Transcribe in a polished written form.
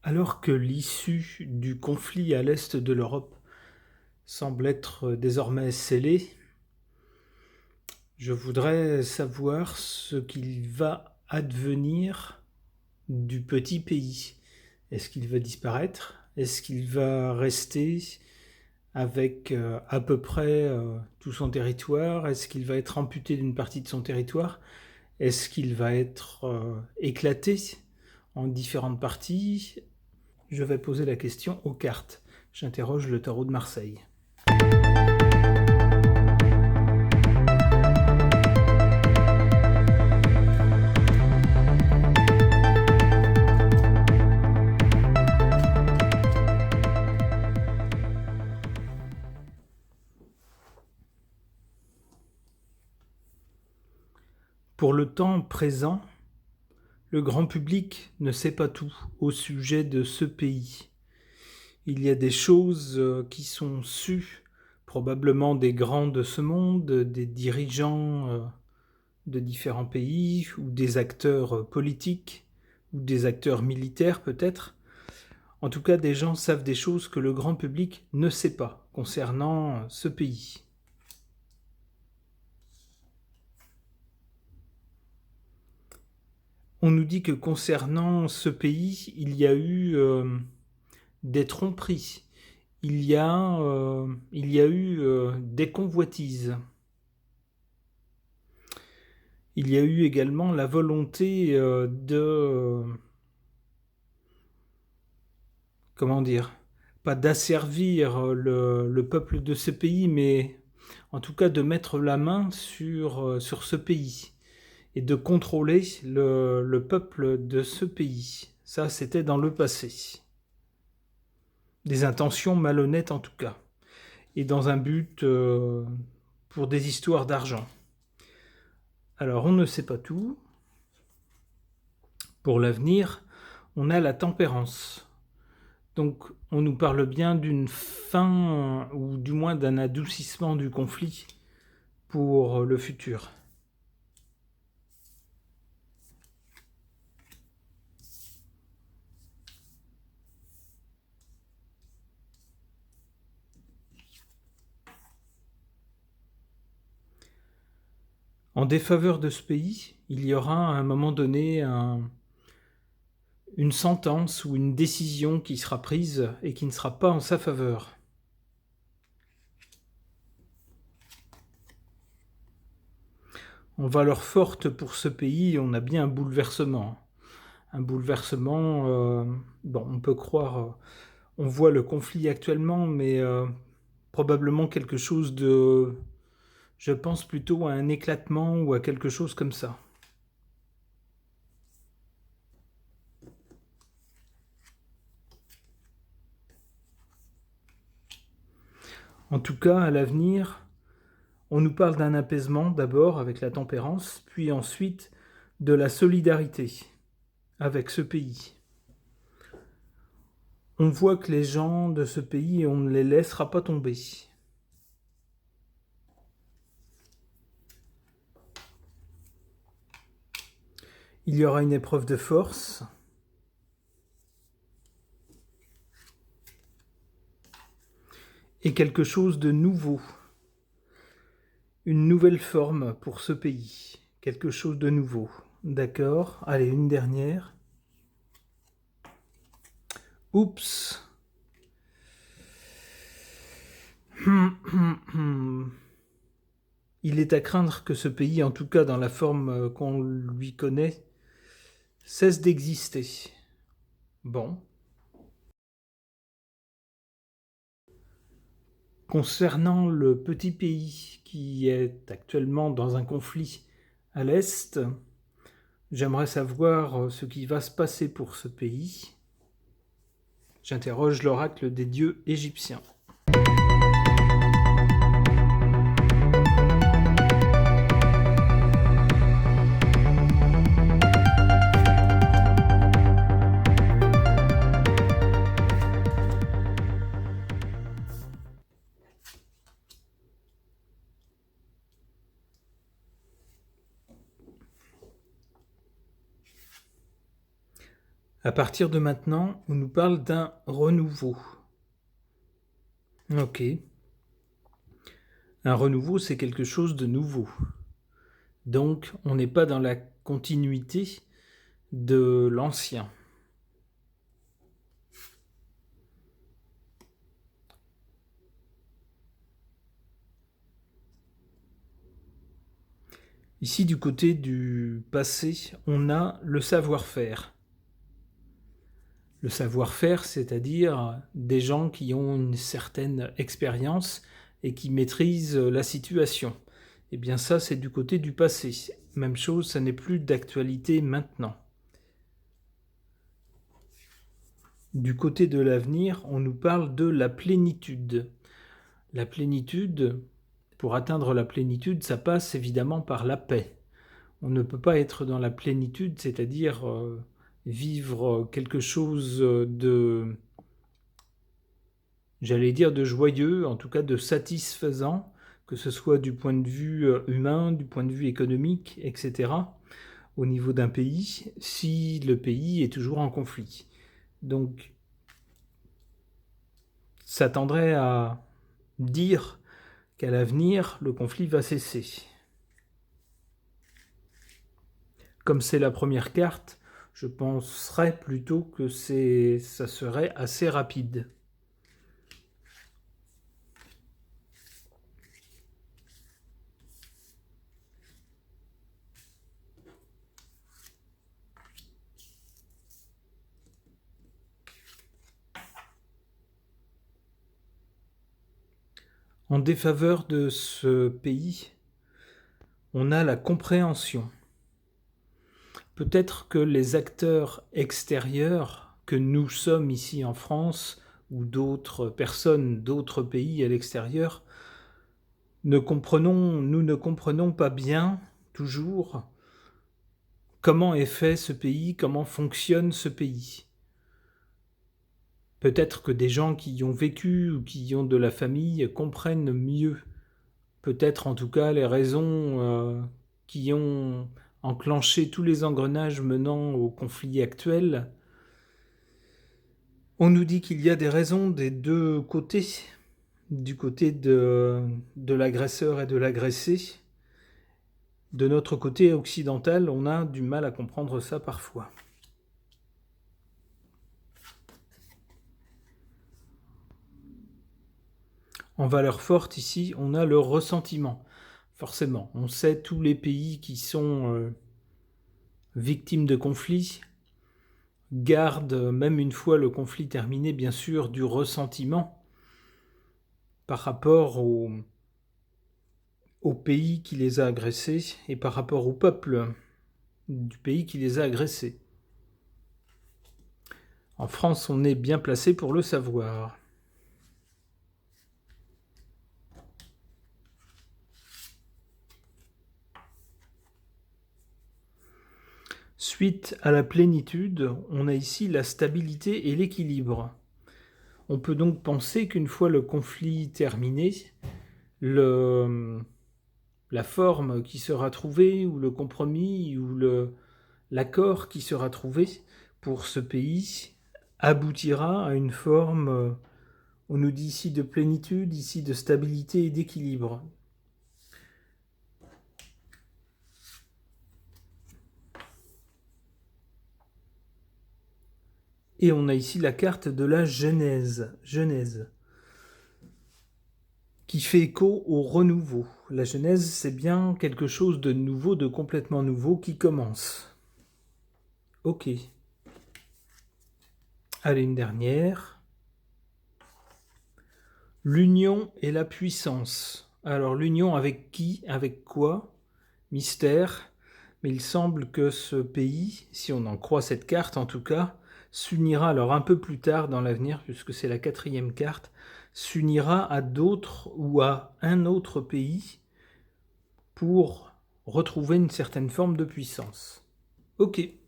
Alors que l'issue du conflit à l'est de l'Europe semble être désormais scellée, je voudrais savoir ce qu'il va advenir du petit pays. Est-ce qu'il va disparaître? Est-ce qu'il va rester avec à peu près tout son territoire? Est-ce qu'il va être amputé d'une partie de son territoire? Est-ce qu'il va être éclaté en différentes parties? Je vais poser la question aux cartes. J'interroge le tarot de Marseille. Pour le temps présent, le grand public ne sait pas tout au sujet de ce pays. Il y a des choses qui sont sues, probablement des grands de ce monde, des dirigeants de différents pays, ou des acteurs politiques, ou des acteurs militaires peut-être. En tout cas, des gens savent des choses que le grand public ne sait pas concernant ce pays. On nous dit que concernant ce pays, il y a eu des tromperies, il y a eu des convoitises. Il y a eu également la volonté comment dire, pas d'asservir le peuple de ce pays, mais en tout cas de mettre la main sur ce pays et de contrôler le peuple de ce pays. Ça, c'était dans le passé. Des intentions malhonnêtes en tout cas, et dans un but pour des histoires d'argent. Alors, on ne sait pas tout. Pour l'avenir, on a la tempérance. Donc, on nous parle bien d'une fin, ou du moins d'un adoucissement du conflit pour le futur. En défaveur de ce pays, il y aura à un moment donné une sentence ou une décision qui sera prise et qui ne sera pas en sa faveur. En valeur forte pour ce pays, on a bien un bouleversement. Un bouleversement, bon, on peut croire, on voit le conflit actuellement, mais probablement quelque chose de, je pense plutôt à un éclatement ou à quelque chose comme ça. En tout cas, à l'avenir, on nous parle d'un apaisement d'abord avec la tempérance, puis ensuite de la solidarité avec ce pays. On voit que les gens de ce pays, on ne les laissera pas tomber. Il y aura une épreuve de force. Et quelque chose de nouveau. Une nouvelle forme pour ce pays. Quelque chose de nouveau. D'accord. Allez, une dernière. Oups. Il est à craindre que ce pays, en tout cas dans la forme qu'on lui connaît, cesse d'exister. Bon. Concernant le petit pays qui est actuellement dans un conflit à l'Est, j'aimerais savoir ce qui va se passer pour ce pays. J'interroge l'oracle des dieux égyptiens. À partir de maintenant, on nous parle d'un renouveau. Ok. Un renouveau, c'est quelque chose de nouveau. Donc, on n'est pas dans la continuité de l'ancien. Ici, du côté du passé, on a le savoir-faire. Le savoir-faire, c'est-à-dire des gens qui ont une certaine expérience et qui maîtrisent la situation. Eh bien ça, c'est du côté du passé. Même chose, ça n'est plus d'actualité maintenant. Du côté de l'avenir, on nous parle de la plénitude. La plénitude, pour atteindre la plénitude, ça passe évidemment par la paix. On ne peut pas être dans la plénitude, c'est-à-dire vivre quelque chose de, j'allais dire de joyeux, en tout cas de satisfaisant, que ce soit du point de vue humain, du point de vue économique, etc., au niveau d'un pays, si le pays est toujours en conflit. Donc, ça tendrait à dire qu'à l'avenir, le conflit va cesser. Comme c'est la première carte, je penserais plutôt que ça serait assez rapide. En défaveur de ce pays, on a la compréhension. Peut-être que les acteurs extérieurs que nous sommes ici en France ou d'autres personnes d'autres pays à l'extérieur, nous ne comprenons pas bien toujours comment est fait ce pays, comment fonctionne ce pays. Peut-être que des gens qui y ont vécu ou qui y ont de la famille comprennent mieux, peut-être en tout cas les raisons qui ont enclenché tous les engrenages menant au conflit actuel. On nous dit qu'il y a des raisons des deux côtés, du côté de l'agresseur et de l'agressé. De notre côté occidental, on a du mal à comprendre ça parfois. En valeur forte, ici, on a le ressentiment. Forcément, on sait tous les pays qui sont victimes de conflits gardent, même une fois le conflit terminé, bien sûr, du ressentiment par rapport au pays qui les a agressés et par rapport au peuple du pays qui les a agressés. En France, on est bien placé pour le savoir. Suite à la plénitude, on a ici la stabilité et l'équilibre. On peut donc penser qu'une fois le conflit terminé, la forme qui sera trouvée, ou le compromis, ou l'accord qui sera trouvé pour ce pays aboutira à une forme, on nous dit ici de plénitude, ici de stabilité et d'équilibre. Et on a ici la carte de la Genèse, qui fait écho au renouveau. La Genèse, c'est bien quelque chose de nouveau, de complètement nouveau, qui commence. Ok. Allez, une dernière. L'union et la puissance. Alors, l'union avec qui? Avec quoi? Mystère. Mais il semble que ce pays, si on en croit cette carte en tout cas, s'unira alors un peu plus tard dans l'avenir, puisque c'est la 4e carte, s'unira à d'autres ou à un autre pays pour retrouver une certaine forme de puissance. Ok.